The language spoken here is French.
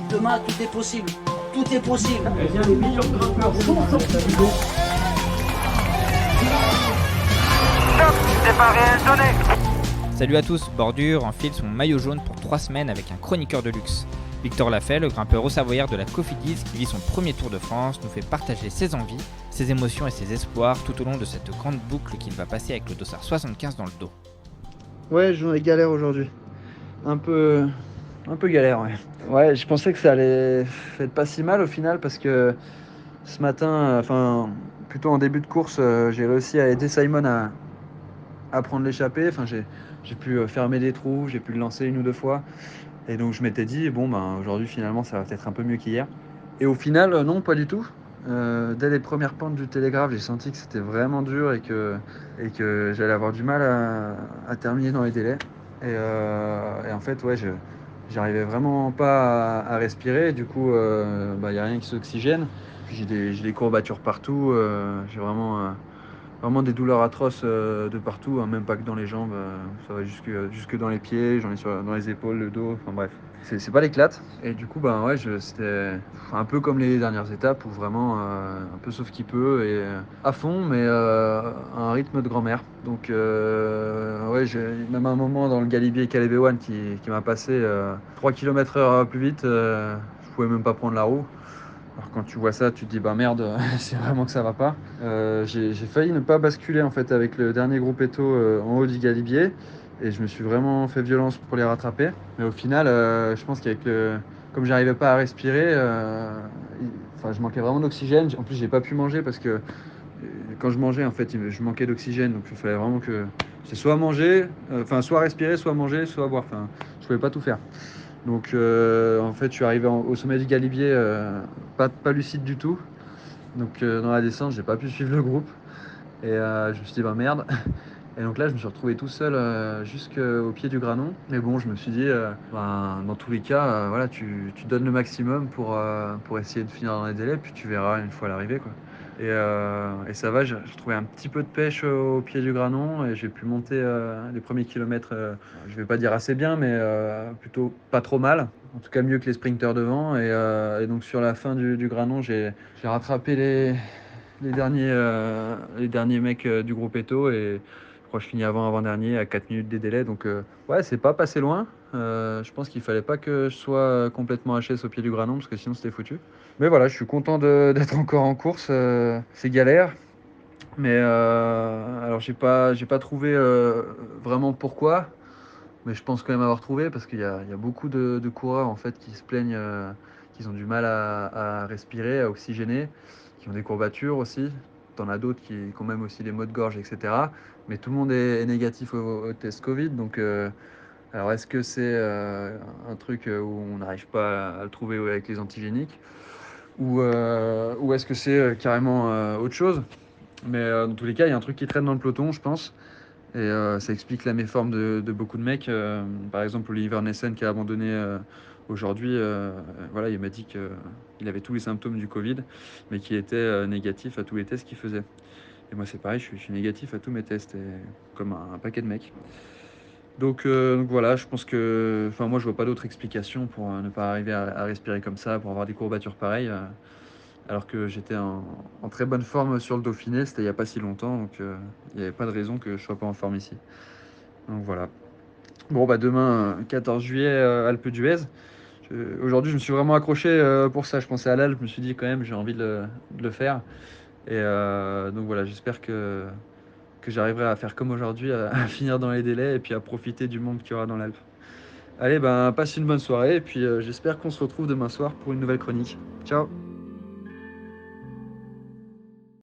Demain, tout est possible. Tout est possible. Eh bien, les meilleurs grimpeurs sont sortis. Salut à tous, Bordure enfile son maillot jaune pour 3 semaines avec un chroniqueur de luxe. Victor Lafay, le grimpeur haut-savoyard de la Cofidis qui vit son premier Tour de France, nous fait partager ses envies, ses émotions et ses espoirs tout au long de cette grande boucle qu'il va passer avec le dossard 75 dans le dos. Ouais, journée galère aujourd'hui. Un peu galère, ouais. Ouais, je pensais que ça allait être pas si mal au final parce que ce matin, plutôt en début de course, j'ai réussi à aider Simon à prendre l'échappée. J'ai pu fermer des trous, j'ai pu le lancer 1 ou 2 fois. Et donc je m'étais dit, aujourd'hui finalement ça va être un peu mieux qu'hier. Et au final, non, pas du tout. Dès les premières pentes du télégraphe, j'ai senti que c'était vraiment dur et que j'allais avoir du mal à terminer dans les délais. Et en fait, ouais, j'arrivais vraiment pas à respirer. Du coup, y a rien qui s'oxygène. Puis j'ai des courbatures partout. J'ai vraiment des douleurs atroces de partout, hein, même pas que dans les jambes. Ça va jusque dans les pieds, j'en ai dans les épaules, le dos. Enfin bref, c'est pas l'éclate. Et du coup, ouais, c'était un peu comme les dernières étapes où vraiment un peu sauf qui peut et à fond, mais à un rythme de grand-mère. Donc, ouais, j'ai même un moment dans le Galibier Calais One qui m'a passé 3 km/h plus vite. Je pouvais même pas prendre la roue. Alors quand tu vois ça, tu te dis merde, c'est vraiment que ça va pas. J'ai failli ne pas basculer en fait avec le dernier groupe Eto en haut du Galibier et je me suis vraiment fait violence pour les rattraper. Mais au final, je pense comme j'arrivais pas à respirer, je manquais vraiment d'oxygène. En plus, j'ai pas pu manger parce que quand je mangeais en fait, je manquais d'oxygène, donc il fallait vraiment que c'est soit manger, soit respirer, soit manger, soit boire. Enfin, je pouvais pas tout faire. Donc en fait je suis arrivé au sommet du Galibier pas lucide du tout. Donc dans la descente j'ai pas pu suivre le groupe. Et je me suis dit merde. Et donc là je me suis retrouvé tout seul jusqu'au pied du Granon. Mais bon je me suis dit dans tous les cas voilà, tu donnes le maximum pour essayer de finir dans les délais. Puis tu verras une fois à l'arrivée quoi. Et ça va, j'ai trouvé un petit peu de pêche au pied du Granon et j'ai pu monter les premiers kilomètres, je vais pas dire assez bien, mais plutôt pas trop mal. En tout cas mieux que les sprinters devant. Et donc sur la fin du Granon, j'ai rattrapé les derniers mecs du groupe Eto et je crois que je finis avant-dernier à 4 minutes des délais. Donc ouais, c'est pas passé loin. Je pense qu'il fallait pas que je sois complètement HS au pied du Granon parce que sinon c'était foutu. Mais voilà, je suis content d'être encore en course. C'est galère. Mais alors j'ai pas trouvé vraiment pourquoi. Mais je pense quand même avoir trouvé parce qu'il y a beaucoup de coureurs en fait qui se plaignent qu'ils ont du mal à respirer, à oxygéner, qui ont des courbatures aussi. T'en as d'autres qui ont même aussi des maux de gorge, etc. Mais tout le monde est négatif au test Covid. Donc alors est-ce que c'est un truc où on n'arrive pas à le trouver avec les antigéniques ou est-ce que c'est carrément autre chose? Mais dans tous les cas, il y a un truc qui traîne dans le peloton, je pense. Et ça explique la méforme de beaucoup de mecs. Par exemple, Oliver Nessen qui a abandonné aujourd'hui, voilà, il m'a dit qu'il avait tous les symptômes du Covid, mais qu'il était négatif à tous les tests qu'il faisait. Et moi, c'est pareil, je suis négatif à tous mes tests, et, comme un paquet de mecs. Donc voilà, je pense que, moi, je vois pas d'autre explication pour ne pas arriver à respirer comme ça, pour avoir des courbatures pareilles. Alors que j'étais en très bonne forme sur le Dauphiné, c'était il n'y a pas si longtemps, donc il n'y avait pas de raison que je sois pas en forme ici. Donc voilà. Bon demain, 14 juillet, Alpe d'Huez. Aujourd'hui je me suis vraiment accroché pour ça, je pensais à l'Alpe, je me suis dit quand même j'ai envie de le faire. Et donc voilà, j'espère que j'arriverai à faire comme aujourd'hui, à finir dans les délais et puis à profiter du monde qu'il y aura dans l'Alpe. Allez, passe une bonne soirée et puis j'espère qu'on se retrouve demain soir pour une nouvelle chronique. Ciao.